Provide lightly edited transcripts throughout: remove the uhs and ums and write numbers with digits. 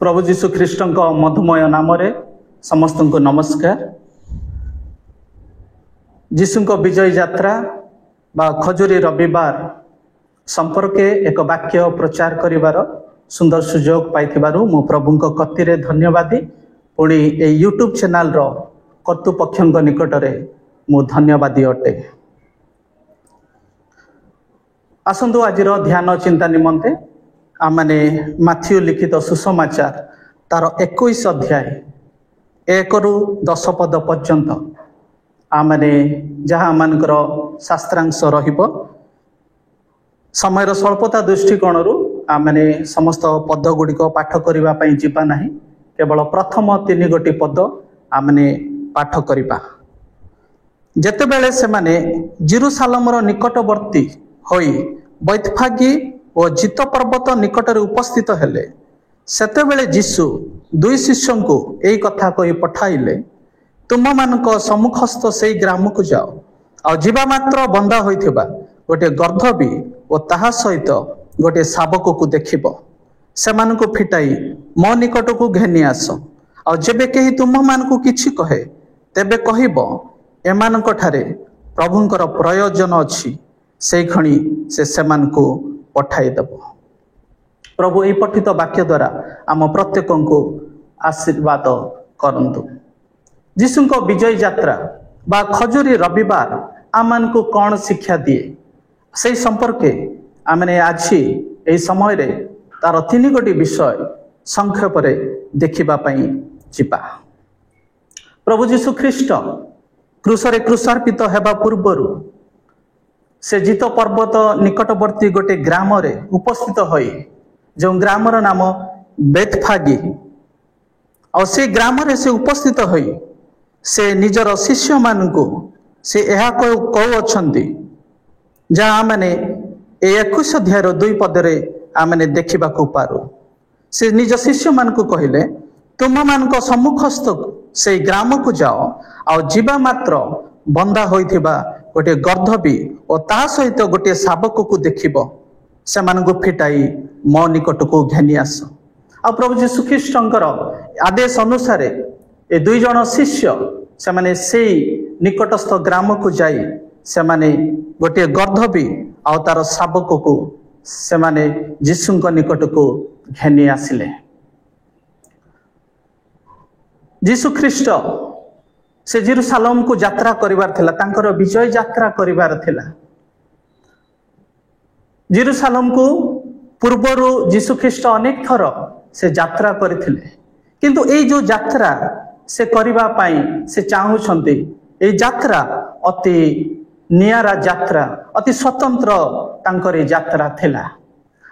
प्रभु जीशु ख्रीष्ट मधुमय नाम समस्त को नमस्कार। जीशु विजय यात्रा बा खजुरी रविवार संपर्के एक वाक्य प्रचार करिवार सुंदर सुजोग पाइथिबारु मो प्रभु कतिरे धन्यवादी पुणी ए यूट्यूब चैनल रो कर्तृपक्ष निकटरे मो धन्यवादी अटे। आसंतु आज ध्यान चिंता निमंते आमने माथ्यू लिखित सुसमाचार तार 21 अध्याय 1 रु 10 पद पर्यंत आमने जहाँ मानकर शास्त्रांश रहिबो। समय स्वल्पता दृष्टिकोण आमने समस्त पद गुड़िक पाठ करबा पई जिबा नाही, केवल प्रथम 3 गोटी पद आमने पाठ करिबा। जेतेबेले से माने जेरुसालेमर निकटवर्ती होई बैतफागी और जित पर्वत निकटरे उपस्थित हेले, सेतेबेले जीशु दुई शिष्यों को यही कथा कही पठाइले, तुम मानक सम्मुखस्थ से ग्राम को जाओ और जीवा मात्र बंधा होइथिबा गोटे गर्धबी और ताहा सहित गोटे शावक को देखिब, सेमान को फिटाई मो निकट को घेनी आस और जेबे कही तुम मान को किछि कहे तेबे कहिब एमानक ठारे प्रभुंकर प्रयोजन अछि, से खणी से सेमान को पठाई देव। प्रभु यही पठित वाक्य द्वारा आम प्रत्येक को आशीर्वाद करंतु। जीशु विजय यात्रा बा खजुरी रविवार आम को कौन शिक्षा दिए से संपर्के आमने आज यही समय रे तार 3 गोटी विषय संक्षेप देखा जीवा। प्रभु जीशु ख्रीष्ट क्रूसरे क्रूसार्पित हेबा पूर्वरु से जित पर्वत निकटवर्ती गोटे ग्राम रे उपस्थित होई, जो ग्रामर नाम बेतफागी, और से ग्राम रे से उपस्थित होई से निजर शिष्य मान को से यह कहू अछंती, जहाँ आमने 21 अध्याय 2 पदरे आमने देखा पारू। से निज शिष्य मान को कहले, तुम मान को सम्मुखस्थ से ग्राम को जाओ और जीवा मात्र बंधा होइथिबा गोटे गर्धबी और ता सहित गोटे शावक को देखिब, सेमान को फिटाई मो निकट को घेनी आस। आ प्रभु जीशु ख्रीष्टंकर आदेश अनुसार ए 2 जन शिष्य से माने से निकटस्थ ग्राम को जाई से माने गोटे गर्धबी और तार शावक को से माने जीशु निकट को घेनी आसिले। जीशु ख्रीष्ट से जेरुसालेम को यात्रा करिवार थिला, तांकर विजय यात्रा करिवार थिला। जेरुसालेम को पूर्वरु जीशु ख्रीष्ट अनेक थर से यात्रा करथिले, किंतु ए जो यात्रा से करिबा पाई से चाहूछंती, ए यात्रा अति नियारा यात्रा, अति स्वतंत्र तांकर यात्रा थिला।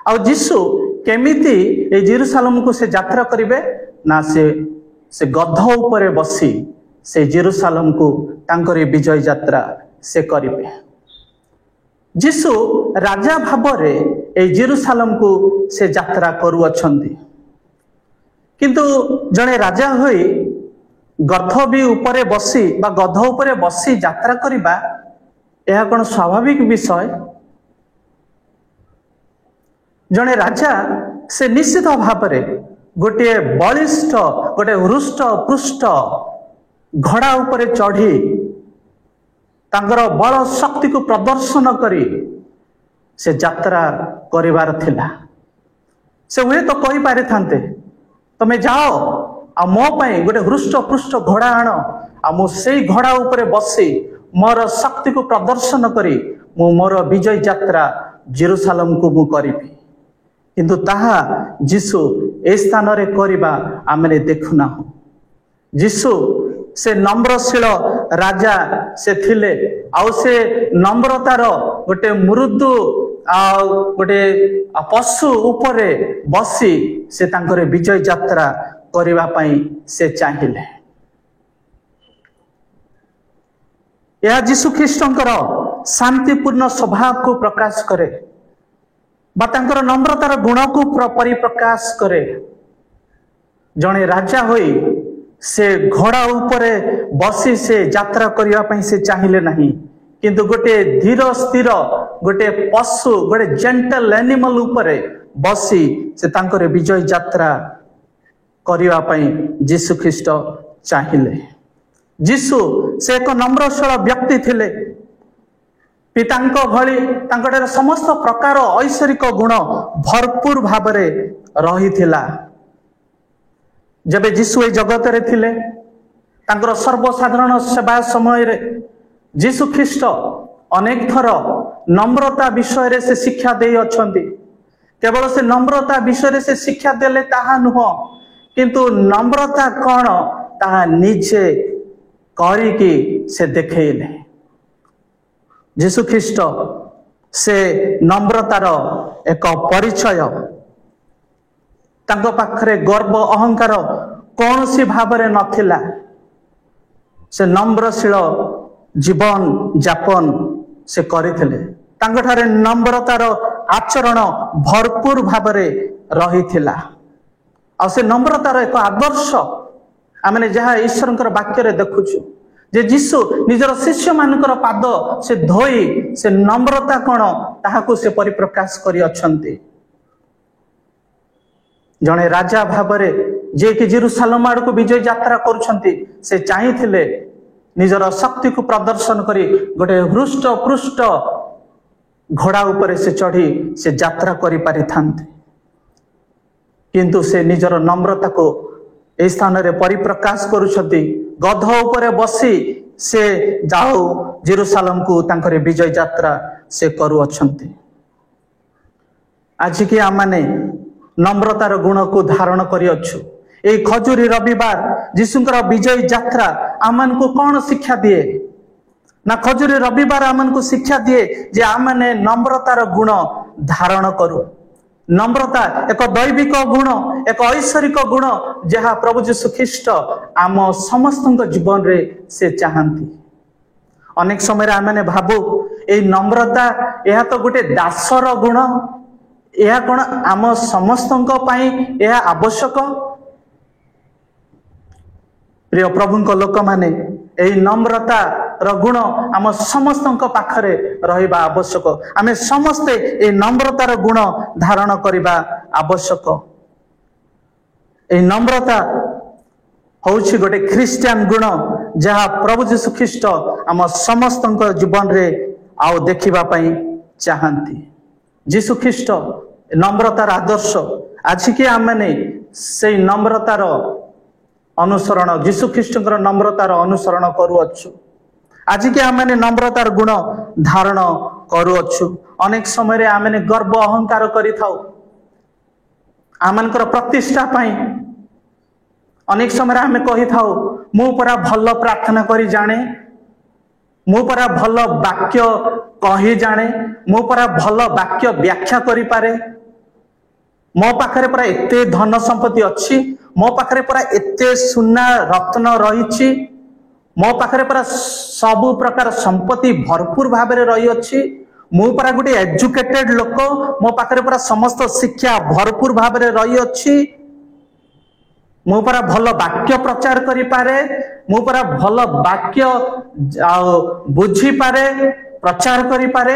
आ जीशु केमिति ए जेरुसालेम को से यात्रा करिवे ना, से गध ऊपर बसी से जेरुसालेम को तांकर विजय यात्रा से करिवे। जीशु राजा भाव ए जेरुसालेम को से यात्रा करुअछंती, किंतु जड़े राजा होई गर्धबी ऊपर बसी बा गध ऊपर बसी यात्रा करिबा यह कौन स्वाभाविक विषय? जड़े राजा से निश्चित भाव गोटे बलिष्ठ गोटे हृष्ट पृष्ठ घोड़ा ऊपर चढ़ी तांकर बल शक्ति को प्रदर्शन करी से यात्रा करिवार थिला। से हुए तो कही पारि थांते, तमे जाओ आ मो पई गोटे हृष्ट पृष्ठ घोड़ा आण, आ मु सेई घोड़ा ऊपर बसी मोर शक्ति को प्रदर्शन करी मु मोर विजय यात्रा जेरुसालेम को मु करिबी। किंतु ताहा जीशु ए स्थान रे करिबा आमने देखुना। जीशु से नम्रशील राजा से थिले, आउ से नम्रतार गोटे मृदु गोटे पशु उपरे बसी से तांकर विजय यात्रा करिबा पई से चाहिए। यह जीशु ख्रीष्टंकर शांतिपूर्ण स्वभाव को प्रकाश करे बा तांकर नम्रतार गुण को परिप्रकाश करे। जड़े राजा होई से घोड़ा ऊपर बसी से यात्रा करिया पई से चाहिए नहीं, किंतु गोटे धीर स्थिर गोटे पशु गोटे जेंटल एनिमल ऊपर बसी से तांकर विजय यात्रा କରିବା ପାଇଁ ଯୀଶୁ ଖ୍ରୀଷ୍ଟ ଚାହିଁଲେ। ଯୀଶୁ ସେ ଏକ ନମ୍ରଶୀଳ ବ୍ୟକ୍ତି ଥିଲେ। ପିତାଙ୍କ ଭଳି ତାଙ୍କଠାରେ ସମସ୍ତ ପ୍ରକାର ଐଶ୍ୱରିକ ଗୁଣ ଭରପୁର ଭାବରେ ରହିଥିଲା। ଯେବେ ଯୀଶୁ ଏ ଜଗତରେ ଥିଲେ ତାଙ୍କର ସର୍ବସାଧାରଣ ସେବା ସମୟରେ ଯୀଶୁ ଖ୍ରୀଷ୍ଟ ଅନେକ ଥର ନମ୍ରତା ବିଷୟରେ ସେ ଶିକ୍ଷା ଦେଇ ଅଛନ୍ତି। କେବଳ ସେ ନମ୍ରତା ବିଷୟରେ ସେ ଶିକ୍ଷା ଦେଲେ ତାହା ନୁହଁ, କିନ୍ତୁ ନମ୍ରତା କ'ଣ ତାହା ନିଜେ କରିକି ସେ ଦେଖେଇଲେ। ଯୀଶୁ ଖ୍ରୀଷ୍ଟ ସେ ନମ୍ରତାର ଏକ ପରିଚୟ। ତାଙ୍କ ପାଖରେ ଗର୍ବ ଅହଙ୍କାର କୌଣସି ଭାବରେ ନଥିଲା। ସେ ନମ୍ରଶୀଳ ଜୀବନ ଯାପନ ସେ କରିଥିଲେ। ତାଙ୍କଠାରେ ନମ୍ରତାର ଆଚରଣ ଭରପୁର ଭାବରେ ରହିଥିଲା। ଆଉ ସେ ନମ୍ରତାର ଏକ ଆଦର୍ଶ ଆମେ ଯାହା ଈଶ୍ୱରଙ୍କର ବାକ୍ୟରେ ଦେଖୁଛୁ ଯେ ଯୀଶୁ ନିଜର ଶିଷ୍ୟମାନଙ୍କର ପାଦ ସେ ଧୋଇ ସେ ନମ୍ରତା କ'ଣ ତାହାକୁ ସେ ପରିପ୍ରକାଶ କରିଅଛନ୍ତି। ଜଣେ ରାଜା ଭାବରେ ଯିଏକି ଜେରୁସାଲେମ ଆଡ଼କୁ ବିଜୟ ଯାତ୍ରା କରୁଛନ୍ତି, ସେ ଚାହିଁଥିଲେ ନିଜର ଶକ୍ତିକୁ ପ୍ରଦର୍ଶନ କରି ଗୋଟେ ହୃଷ୍ଟ ପୃଷ୍ଟ ଘୋଡ଼ା ଉପରେ ସେ ଚଢ଼ି ସେ ଯାତ୍ରା କରିପାରିଥାନ୍ତେ, କିନ୍ତୁ ସେ ନିଜର ନମ୍ରତାକୁ ଏହି ସ୍ଥାନରେ ପରିପ୍ରକାଶ କରୁଛନ୍ତି। ଗଧ ଉପରେ ବସି ସେ ଯାଉ ଜେରୁସାଲେମକୁ ତାଙ୍କର ବିଜୟ ଯାତ୍ରା ସେ କରୁଅଛନ୍ତି। ଆଜିକି ଆମମାନେ ନମ୍ରତାର ଗୁଣକୁ ଧାରଣ କରିଅଛୁ। এই ଖଜୁରୀ ରବିବାର ଯୀଶୁଙ୍କର ବିଜୟ ଯାତ୍ରା ଆମମାନଙ୍କୁ କ'ଣ ଶିକ୍ଷା ଦିଏ? ନା ଖଜୁରୀ ରବିବାର ଆମମାନଙ୍କୁ ଶିକ୍ଷା ଦିଏ ଯେ ଆମମାନେ ନମ୍ରତାର ଗୁଣ ଧାରଣ କରୁ। ନମ୍ରତା ଏକ ଦୈବିକ ଗୁଣ, ଏକ ଐଶ୍ୱରିକ ଗୁଣ ଯାହା ପ୍ରଭୁ ଯୀଶୁ ଖ୍ରୀଷ୍ଟ ଆମ ସମସ୍ତଙ୍କ ଜୀବନରେ ସେ ଚାହାନ୍ତି। ଅନେକ ସମୟରେ ଆମମାନେ ଭାବୁ ଏହି ନମ୍ରତା ଏହା ତ ଗୋଟେ ଦାସର ଗୁଣ, ଏହା କ'ଣ ଆମ ସମସ୍ତଙ୍କ ପାଇଁ ଏହା ଆବଶ୍ୟକ? ପ୍ରିୟ ପ୍ରଭୁଙ୍କ ଲୋକମାନେ, ଏହି ନମ୍ରତାର ଗୁଣ ଆମ ସମସ୍ତଙ୍କ ପାଖରେ ରହିବା ଆବଶ୍ୟକ। ଆମେ ସମସ୍ତେ ଏହି ନମ୍ରତାର ଗୁଣ ଧାରଣ କରିବା ଆବଶ୍ୟକ। ଏହି ନମ୍ରତା ହେଉଛି ଗୋଟେ ଖ୍ରୀଷ୍ଟିଆନ ଗୁଣ ଯାହା ପ୍ରଭୁ ଯୀଶୁ ଖ୍ରୀଷ୍ଟ ଆମ ସମସ୍ତଙ୍କ ଜୀବନରେ ଆଉ ଦେଖିବା ପାଇଁ ଚାହାନ୍ତି। ଯୀଶୁ ଖ୍ରୀଷ୍ଟ ନମ୍ରତାର ଆଦର୍ଶ। ଆଜିକି ଆମମାନେ ସେଇ ନମ୍ରତାର ଅନୁସରଣ, ଯୀଶୁ ଖ୍ରୀଷ୍ଟଙ୍କର ନମ୍ରତାର ଅନୁସରଣ କରୁଅଛୁ। ଆଜିକି ଆମମାନେ ନମ୍ରତାର ଗୁଣ ଧାରଣ କରୁଅଛୁ। ଅନେକ ସମୟରେ ଆମମାନେ ଗର୍ବ ଅହଙ୍କାର କରିଥାଉ ଆମମାନଙ୍କର ପ୍ରତିଷ୍ଠା ପାଇଁ। ଅନେକ ସମୟରେ ଆମେ କହିଥାଉ ମୁଁ ପରା ଭଲ ପ୍ରାର୍ଥନା କରି ଜାଣେ, ମୁଁ ପରା ଭଲ ବାକ୍ୟ କହି ଜାଣେ, ମୁଁ ପରା ଭଲ ବାକ୍ୟ ବ୍ୟାଖ୍ୟା କରିପାରେ, ମୋ ପାଖରେ ପରା ଏତେ ଧନ ସମ୍ପତ୍ତି ଅଛି, ମୋ ପାଖରେ ପରା ଏତେ ସୁନା ରତ୍ନ ରହିଛି, ମୋ ପାଖରେ ପରା ସବୁ ପ୍ରକାର ସମ୍ପତ୍ତି ଭରପୁର ଭାବରେ ରହିଅଛି, ମୁଁ ପରା ଗୋଟେ ଏଜୁକେଟେଡ ଲୋକ, ମୋ ପାଖରେ ପରା ସମସ୍ତ ଶିକ୍ଷା ଭରପୁର ଭାବରେ ରହିଅଛି, ମୁଁ ପରା ଭଲ ବାକ୍ୟ ପ୍ରଚାର କରିପାରେ, ମୁଁ ପରା ଭଲ ବାକ୍ୟ ଆଉ ବୁଝିପାରେ, ପ୍ରଚାର କରିପାରେ।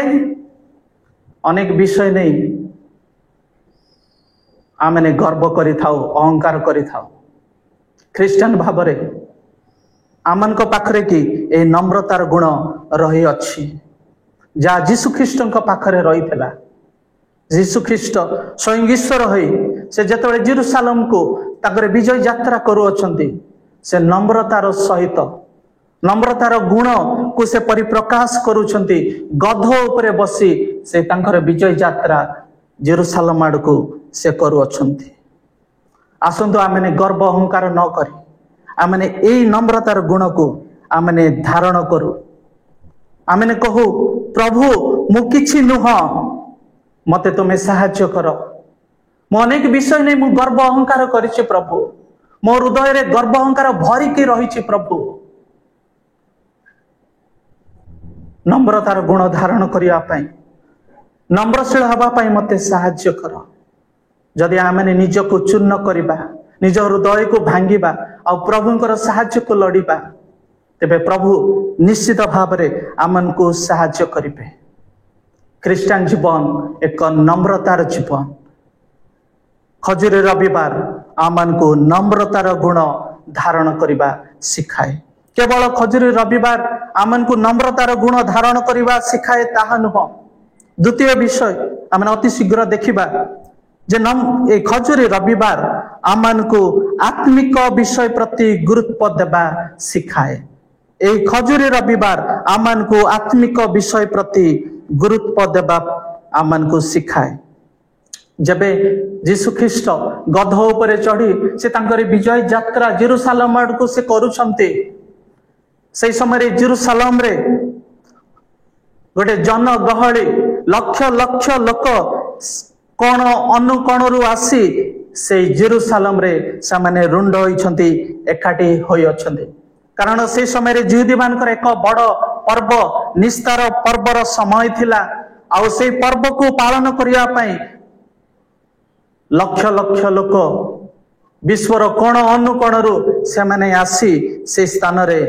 ଅନେକ ବିଷୟ ନେଇ ଆମେ ଗର୍ବ କରିଥାଉ, ଅହଙ୍କାର କରିଥାଉ। ଖ୍ରୀଷ୍ଟିଆନ ଭାବରେ ଆମମାନଙ୍କ ପାଖରେ କି ଏହି ନମ୍ରତାର ଗୁଣ ରହିଅଛି ଯାହା ଯୀଶୁ ଖ୍ରୀଷ୍ଟଙ୍କ ପାଖରେ ରହିଥିଲା। ଯୀଶୁ ଖ୍ରୀଷ୍ଟ ସ୍ୱୟଂ ଈଶ୍ୱର ହୋଇ ସେ ଯେତେବେଳେ ଜେରୁସାଲେମକୁ ତାଙ୍କର ବିଜୟ ଯାତ୍ରା କରୁଅଛନ୍ତି, ସେ ନମ୍ରତାର ସହିତ ନମ୍ରତାର ଗୁଣକୁ ସେ ପରିପ୍ରକାଶ କରୁଛନ୍ତି। ଗଧ ଉପରେ ବସି ସେ ତାଙ୍କର ବିଜୟ ଯାତ୍ରା ଜେରୁସାଲେମ ଆଡ଼କୁ ସେ କରୁଅଛନ୍ତି। ଆସନ୍ତୁ ଆମେ ଗର୍ବ ଅହଙ୍କାର ନ କରି ଆମେ ଏଇ ନମ୍ରତାର ଗୁଣକୁ ଆମେ ଧାରଣ କରୁ। ଆମେ କହୁ ପ୍ରଭୁ ମୁଁ କିଛି ନୁହଁ, ମତେ ତୁମେ ସାହାଯ୍ୟ କର। ମୁଁ ଅନେକ ବିଷୟ ନେଇ ମୁଁ ଗର୍ବ ଅହଙ୍କାର କରିଛି ପ୍ରଭୁ, ମୋ ହୃଦୟରେ ଗର୍ବ ଅହଙ୍କାର ଭରିକି ରହିଛି ପ୍ରଭୁ। ନମ୍ରତାର ଗୁଣ ଧାରଣ କରିବା ପାଇଁ, ନମ୍ରଶୀଳ ହେବା ପାଇଁ ମତେ ସାହାଯ୍ୟ କର। ଯଦି ଆମେ ନିଜକୁ ଚୂର୍ଣ୍ଣ କରିବା, ନିଜ ହୃଦୟକୁ ଭାଙ୍ଗିବା ଆଉ ପ୍ରଭୁଙ୍କର ସାହାଯ୍ୟକୁ ଲୋଡ଼ିବା, ତେବେ ପ୍ରଭୁ ନିଶ୍ଚିତ ଭାବରେ ଆମମାନଙ୍କୁ ସାହାଯ୍ୟ କରିବେ। ଖ୍ରୀଷ୍ଟିଆନ ଜୀବନ ଏକ ନମ୍ରତାର ଜୀବନ। ଖଜୁରୀ ରବିବାର आमको नम्रतार गुण धारण करने शिखाए। केवल खजुरी रविवार आमको नम्रतार गुण धारण करने शिखाए ताहा नुह। द्वितीय विषय आम अति शीघ्र देखा जे खजुरी रविवार आमको आत्मिक विषय प्रति गुरुत्व देवा शिखाए। ए खजुरी रविवार आमको आत्मिक विषय प्रति गुरुत्व देवा आमको शिखाए। जबे यीशु ख्रीष्ट गध उपरे चढ़ी से तांकर विजय यात्रा जेरूसालेम आड़ को से करूछंती, से समय जेरूसालेम रे गोटे जन गहली लक्ष लक्ष लोक कण अनुकणरू आसी से जेरूसालेम रे सामाने रुंड होइछंती, एकाठी होई अछंती। कारण से समय जिहुदी मानकर एक बड़ पर्व निस्तार पर्वर समय थिला। आउ से पर्व को पालन करिया पई लक्ष लक्ष लोक विश्वर कोण अनुकोणरू से माने आसी से स्थान रे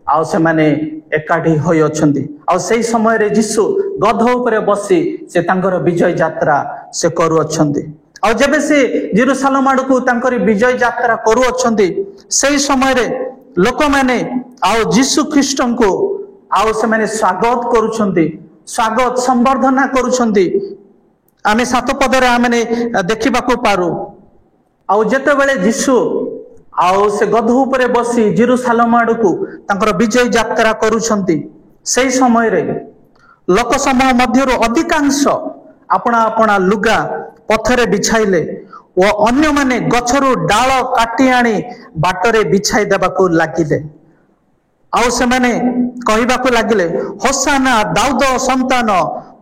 आउ से माने एकाठी होई अछंती। आउ से समय रे यीशु गध उपरे बसी से तांकर विजय यात्रा से करू अछंती। आउ जबे से जेरूसालेम आड़ को तांकर विजय यात्रा करू अछंती, से समय रे लोक माने आउ यीशु ख्रीष्ट को आउ से माने स्वागत करूछंती, स्वागत संवर्धना करूछंती। आमे 7 पदरे आमे देखा पारू। आउ जेते बेले यीशु आउ से गध उपरे बसी जेरूसालेम आड़ को तांकर विजय यात्रा करूछंती, से समय रे लोक समूह मध्यरु अधिकांश अपना अपना लुगा पथरे बिछाइले और अन्य माने गछरु डाल काटी आनी बाटरे बिछाई देबाकू लागिले। आउ से माने कहिबाकू लागिले, होसाना दाऊद संतान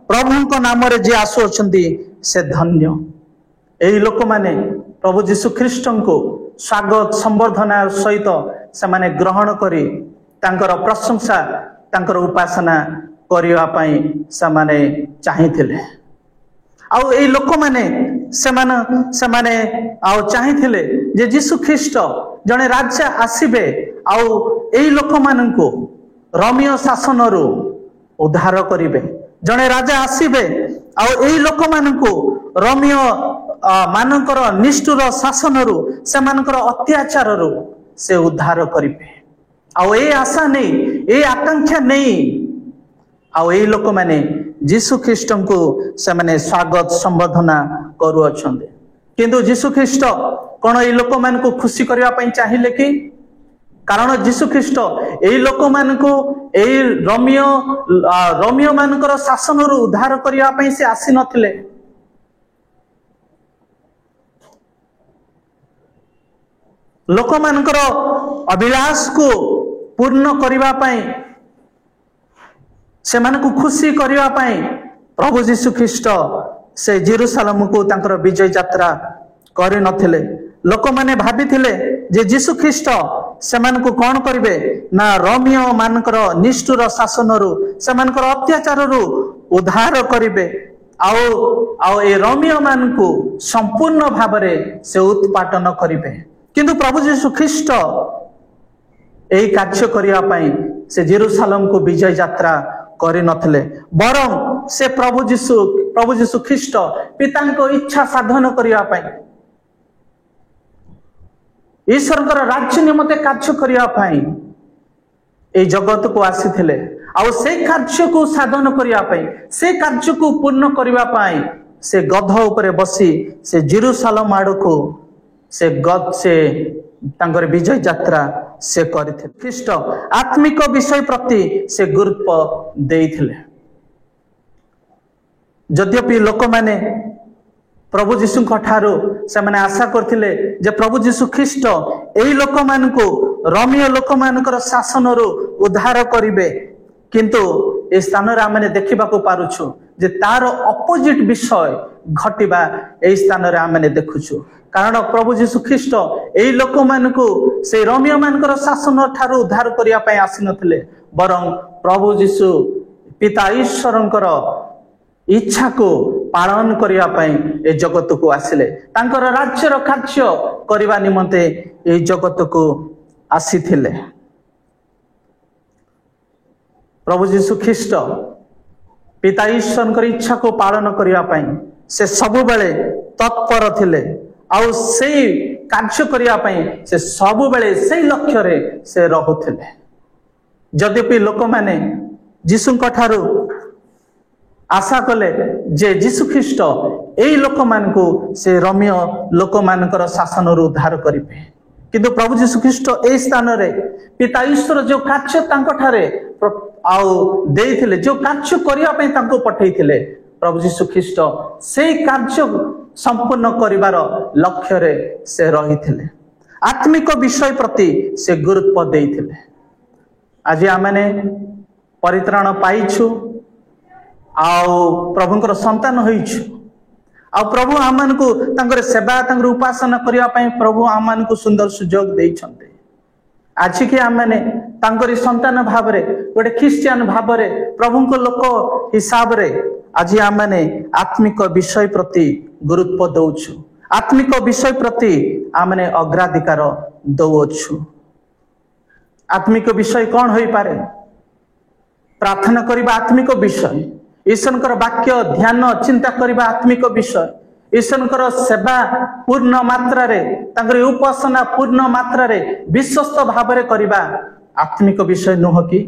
प्रभु नाम रे जे आसु अछंती से धन्य। एही लोक माने प्रभु यीशु ख्रीष्ट को स्वागत संवर्धना सहित से माने ग्रहण करी तांकर प्रशंसा तांकर उपासना करिवा पई से माने चाहिथिले। आउ एही लोक माने से माने आउ चाहिथिले जे यीशु ख्रीष्ट जने राजा आसीबे आउ एही लोक माननकु रोमियो शासनरु उद्धार करिवे। जने राजा आसीबे आउ एही लोक माननकु रोमियो मानकर निष्ठुर शासनरु से मानकर अत्याचाररु से उद्धार करिवे। आउ ए आशा नहीं, ए आकांक्षा नहीं, आउ एही लोक माने यीशु ख्रीष्ट को से माने स्वागत संवर्धना करू अछंते। किंतु यीशु ख्रीष्ट कोन एही लोक मान को खुशी करिवा पई चाहिले कि? कारण यीशु ख्रीष्ट एही लोक मान को एही रोमियो मानकर शासनरु उद्धार करिवा पई से आसी नथिले। लोक मानकर अभिलाष को पूर्ण करिवा पई से मानकु खुशी करिवा पई प्रभु यीशु ख्रीष्ट से जेरूसालेम को तांकर विजय यात्रा करि नथिले। लोक माने भाबिथिले जे यीशु ख्रीष्ट से मानकु कोन करिवे ना रोमियो मानकर निष्ठुर शासनरु से मानकर अत्याचाररु उद्धार करिवे। आउ ए रोमियो मानकु संपूर्ण भाबरे से उत्पाटन करिवे। किंतु प्रभु यीशु ख्रीष्ट एही कार्य करिया पई से जेरूसालेम को विजय यात्रा करि नथिले, बरं से प्रभु यीशु ख्रीष्ट पितांको इच्छा साधन करिया पई ईश्वरकर राज्य निमते कार्य करिया पई ए जगत को आसीथिले। आउ से कार्य को साधन करिया पई, से कार्य को पूर्ण करिवा पई से गध उपरे बसी से जेरूसालेम आड़ को से तांकर विजय यात्रा से करथिले। ख्रीष्ट आत्मिक विषय प्रति से गुरुत्व देइथिले। यद्यपि लोक माने प्रभु यीशु ठारू से माने आशा करथिले जे प्रभु यीशु ख्रीष्ट एही लोक मान को रोमियो लोक मानकर शासनरु उद्धार करिवे, किंतु ए स्थान रे आमे देखिबा को पारुछु जे तार अपोजिट विषय घटिबा एही स्थान रे आमे देखुछु। कारण प्रभु यीशु ख्रीष्ट एही लोक मान को से रोमियो मानकर शासन ठारू उद्धार करिया पई आसी नथिले, बरं प्रभु यीशु पिता ईश्वरंकर इच्छा को पालन करिया पई ए जगत को आसिले। तांकर राज्यर कार्य करिवा निमंते ए जगत को आसीथिले। प्रभु यीशु ख्रीष्ट पिता ईश्वरंकर इच्छा को पालन करिया पई से सब बेले तत्पर थिले। आउ सेई कार्य करिया पई से सब बेले सेई लक्ष्य रे से रहुथिले। यद्यपि लोक माने जीशुଙ୍କ ठारू आशा कले जे जीशु ख्रीष्ट एई लोक मानकु से रम्य लोक मानकर शासन रु उद्धार करिवे, किंतु प्रभु जीशु ख्रीष्ट एई स्थान रे पिता ईश्वर जो कार्य तांको ठारे आउ देइथिले, जो कार्य करिया पई तांको पठेइथिले, प्रभु जीशु ख्रीष्ट सेई कार्य संपूर्ण करिवार लक्ष्य रे से रहिथिले। आत्मिक विषय प्रति से गुरुत्व देइथिले। आज आमने परित्राण पाइछु, आउ प्रभुंकर संतान होइछु, आउ प्रभु आमनकु तांकर सेवा तांकर उपासना करिया पई प्रभु आमनकु सुंदर सुयोग देइछन्ते। आज कि आमने तांकरी संतान भाव रे गोटे ख्रिस्टियन भाव रे प्रभुंको लोक हिसाब रे आज आमने आत्मिक विषय प्रति गुरुत्व दउछु, आत्मिक विषय प्रति आमने अग्राधिकार दउछु। आत्मिक विषय कौन होई पारे? प्रार्थना करिबा आत्मिक विषय, ईश्वरकर वाक्य ध्यान चिंता करिबा आत्मिक विषय, ईश्वरकर सेवा पूर्ण मात्रा रे तांकर उपासना पूर्ण मात्रा रे विश्वस्त भाव रे करिबा आत्मिक विषय नुह कि?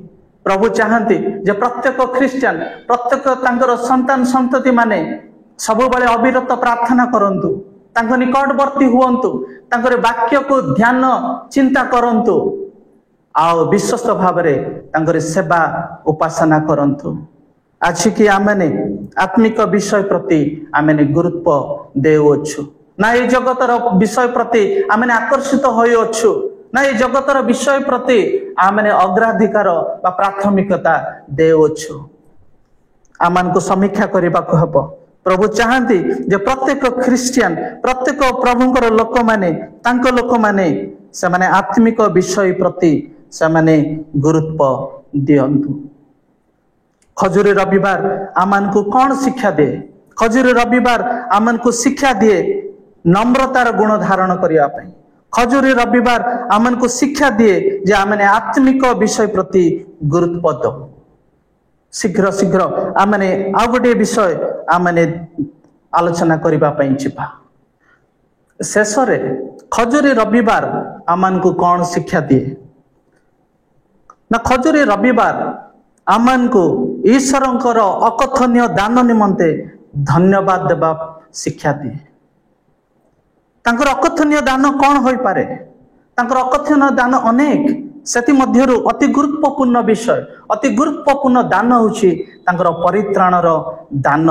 प्रभु चाहती जे प्रत्येक ख्रिस्टियन प्रत्येक तांकर संतान संतति माने सब बेले अविरत प्रार्थना करंतु, तांको निकटवर्ती हुवंतु, तांकर वाक्य को ध्यान चिंता करंतु, आउ विश्वस्त भाव रे तांकर सेवा उपासना करंतु। आज कि आमने आत्मिक विषय प्रति आमने गुरुत्व देउछु ना, ये जगतर विषय प्रति आमने आकर्षित होइछु ना, ये जगतर विषय प्रति आमने अग्राधिकार बा प्राथमिकता देउछु। आमान को समीक्षा करबा को हबो। प्रभु चाहती जे प्रत्येक ख्रिस्टियन प्रत्येक प्रभुंकर लोक माने तांको लोक माने से माने आत्मिक विषय प्रति से माने गुरुत्व दियंतु। खजूरी रविवार आमान को कौन शिक्षा दे? खजूरी रविवार आमान को शिक्षा दिए नम्रतार गुण धारण करिया पई। खजूरी रविवार आमान को शिक्षा दिए जे आमने आत्मिक विषय प्रति गुरुत्व दो। शीघ्र शीघ्र आमने आ गोटे विषय आमने आलोचना करिबा पई छिपा। शेष रे खजूरी रविवार आमान को कौन शिक्षा दिए ना? खजूरी रविवार आमान को ईश्वरंकर अकथनीय दान निमंते धन्यवाद देबा शिक्षा दिए। तांकर अकथनीय दान कौन होई पारे? तांकर अकथनीय दान अनेक, सेति मध्यरु अति गुरुत्वपूर्ण विषय अति गुरुत्वपूर्ण दान होछि तांकर परित्राणर दान।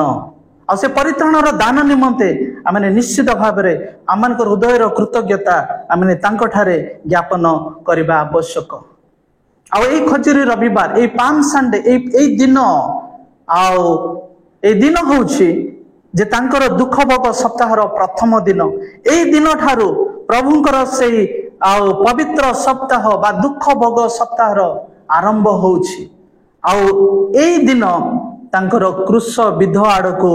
आ से परित्राणर दान निमंते आमने निश्चित भाव रे आमानकर हृदयर कृतज्ञता आमने तांको ठारे ज्ञापन करिबा आवश्यक। आ ए खजूरी रविवार ए पाम संडे ए दिन आउ ए दिन होछि जे तांकर दुख भोग सप्ताहर प्रथम दिन। ए दिन ठारू प्रभुंकर सेई आउ पवित्र सप्ताह बा दुख भोग सप्ताहर आरंभ होछि। आउ ए दिन तांकर क्रूस विध आड़को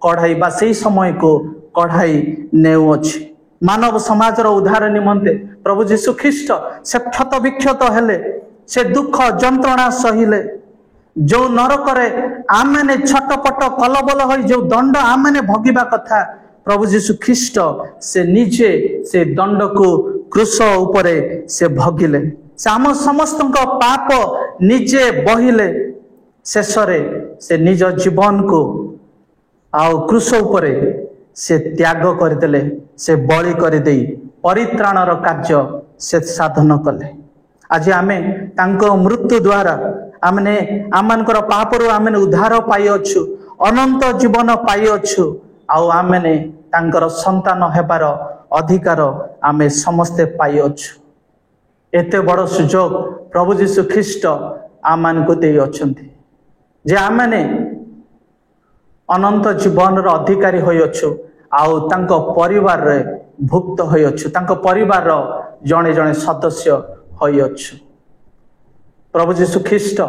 कढ़ाई बा सेई समय को कढ़ाई नेउ अछि। मानव समाजर उद्धार निमंते प्रभु जीशु ख्रीष्ट से क्षत विक्षत हेले, से दुख जंत्रणा सहिले, जो नरकरे आमने छटपट कलबल होई जो दंड आमने भोगिबा कथा प्रभु जीशु ख्रीष्ट से निजे से दंड को क्रूस उपरे से भोगिले। से आम समस्त पाप निजे बहिले, शेषरे से निज जीवन को आउ क्रूस उपरे से त्याग करदेले, से बलि करदे परित्राणर कार्य से साधन कले। आज आमे तांको मृत्यु द्वारा आमने आमानकर पापरु आमने उद्धार पाई अछु, अनंत जीवन पाई अछु, आउ आमने तांकर संतान हेबार अधिकार आमे समस्ते पाई अछु। एते बड़ सुजोग प्रभु जीशु ख्रीष्ट आमान को दे अछंती जे आमने अनंत जीवन रो अधिकारी होई अछु, आउ तांको परिवार रे भुक्त होई अछु, तांको परिवार रो जणे जणे सदस्य होई अछु। प्रभु जीशु ख्रीष्ट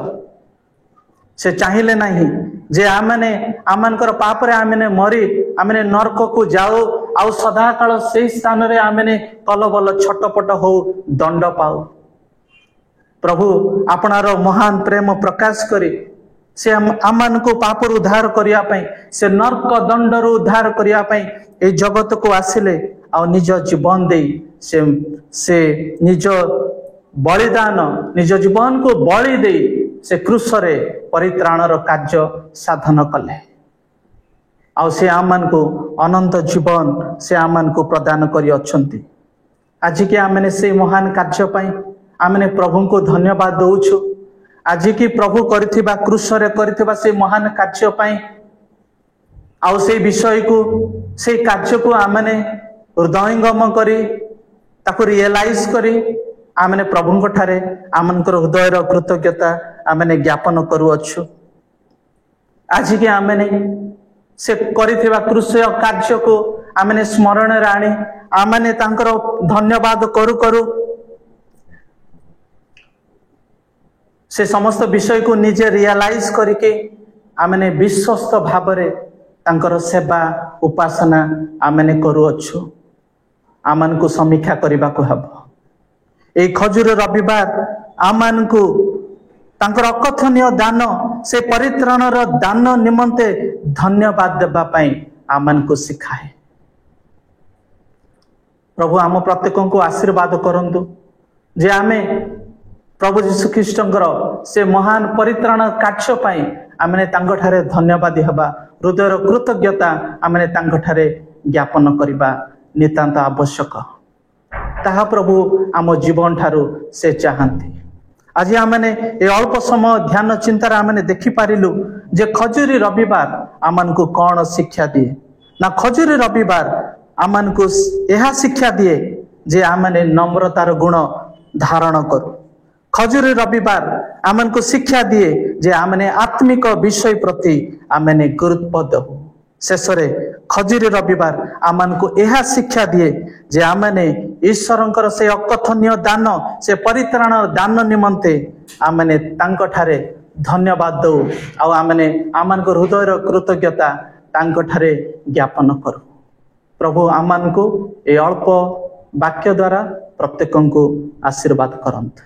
से चाहिए नहीं जे आमने आमानकर पाप रे आमने मरी आमने नरक को जाओ आउ सदा काल से स्थान रे आमने कलबल छटपट हो दंड पाओ। प्रभु आपणार महान प्रेम प्रकाश करी से आमान को पाप उद्धार करिया पई, से नरक दंड रु उद्धार करिया पई ए जगत को आसिले, आ निज जीवन दे से निज बलिदान निज जीवन को बलि दे से क्रूसरे परित्राणर कार्य साधन कले आ से आमन को अनंत जीवन से आमन को प्रदान करी अछंती। आज के आमने से महान कार्य पाई आमने प्रभु को धन्यवाद दउछु। आज की प्रभु करथिबा क्रूसरे करथिबा से महान कार्य पाई आउ से विषय को से कार्य को आमने हृदयंगम करी ताको रियलाइज करी आमने प्रभु ठारे आमनकर हृदयर कृतज्ञता आमने ज्ञापन करूअछु। आज के आमने से करिथिबा क्रूसय कार्य को आमने स्मरण रे आनी आमने तांकर धन्यवाद करू करू से समस्त विषय को निजे रियलाइज करके आमने विश्वस्त भावरे तांकर सेवा उपासना आमने करूअछु। आमन को समीक्षा करबा को हबो। ए खजूर रविवार आमन को तांकर अकथनीय दान से परित्राणर दान निमंते धन्यवाद देबा पई आमन को सिखाए। प्रभु आम प्रत्येक को आशीर्वाद करंतु जे आमे प्रभु यीशु ख्रीष्टंकर से महान परित्राण कार्य पाई आमने तांको ठारे धन्यवाद हबा हृदयर कृतज्ञता आमने तांको ठारे ज्ञापन करबा नितांत आवश्यक। ताहा प्रभु आम जीवन ठारू से चाहती। आज आमने ए अल्प समय ध्यान चिंतार आमने देखि पारिलु जे खजूरी रविवार आमन को कौन शिक्षा दिए ना खजूरी रविवार आमन को यह शिक्षा दिए जे आमने नम्रतार गुण धारण करू। खजूरी रविवार आमन को शिक्षा दिए जे आमने आत्मिक विषय प्रति आमने गुरुत्व दबु। शेषरे खजूरी रविवार आमन को यह शिक्षा दिए जे आमने ईश्वरंकर से अकथनीय दान से परित्राण दान निमंते आमने तांको ठारे धन्यवाद दउ आ आमने आमन को हृदयर कृतज्ञता तांको ठारे ज्ञापन करू। प्रभु आमन को ए अल्प वाक्य द्वारा प्रत्येक को आशीर्वाद करंतु।